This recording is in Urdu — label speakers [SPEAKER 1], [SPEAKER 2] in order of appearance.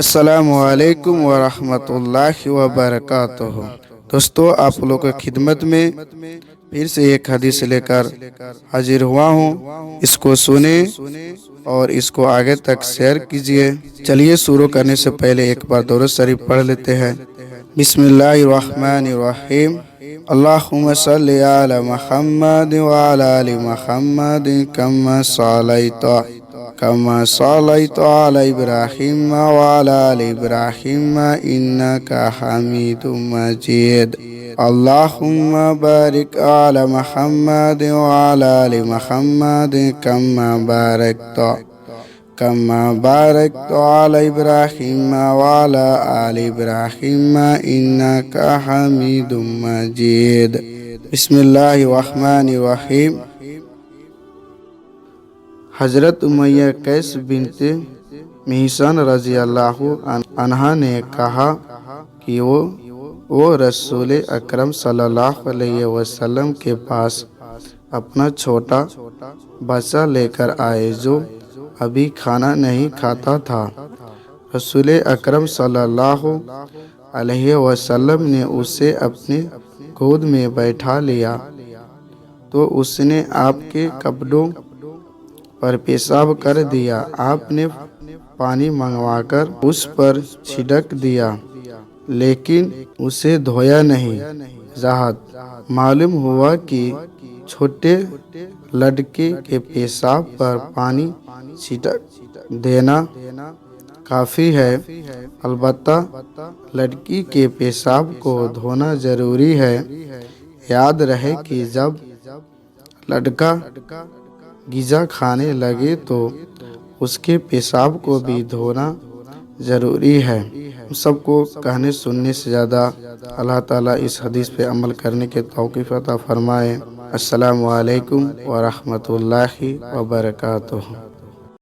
[SPEAKER 1] السلام علیکم ورحمۃ اللہ وبرکاتہ۔ دوستو، آپ لوگوں کی خدمت میں پھر سے ایک حدیث لے کر حاضر ہوا ہوں۔ اس کو سنیں اور اس کو آگے تک شیئر کیجئے۔ چلیے شروع کرنے سے پہلے ایک بار درود شریف پڑھ لیتے ہیں۔ بسم اللہ الرحمن الرحیم۔ اللہم صلی علی محمد وعلی آل محمد كما صليت على إبراهيم وعلى آل إبراهيم إنك حميد مجيد اللهم بارك على محمد وعلى آل محمد كما باركت على إبراهيم وعلى آل إبراهيم إنك حميد مجيد بسم اللہ الرحمن الرحیم۔ حضرت امیہ قیس بنت محصن رضی اللہ عنہا نے کہا کہ وہ رسول اکرم صلی اللہ علیہ وسلم کے پاس اپنا چھوٹا بچہ لے کر آئے جو ابھی کھانا نہیں کھاتا تھا۔ رسول اکرم صلی اللہ علیہ وسلم نے اسے اپنے گود میں بیٹھا لیا تو اس نے آپ کے کپڑوں پر پیشاب کر دیا۔ آپ نے پانی منگوا کر اس پر چھڑک دیا لیکن اسے دھویا نہیں۔ ظاہر معلوم ہوا کہ چھوٹے لڑکے کے پیشاب پر پانی چھڑک دینا کافی ہے، البتہ لڑکی کے پیشاب کو دھونا ضروری ہے۔ یاد رہے کہ جب لڑکا غذا کھانے لگے تو اس کے پیشاب کو بھی دھونا ضروری ہے۔ ہم سب کو کہنے سننے سے زیادہ اللہ تعالیٰ اس حدیث پہ عمل کرنے کے توفیق عطا فرمائے۔ السلام علیکم ورحمۃ اللہ وبرکاتہ۔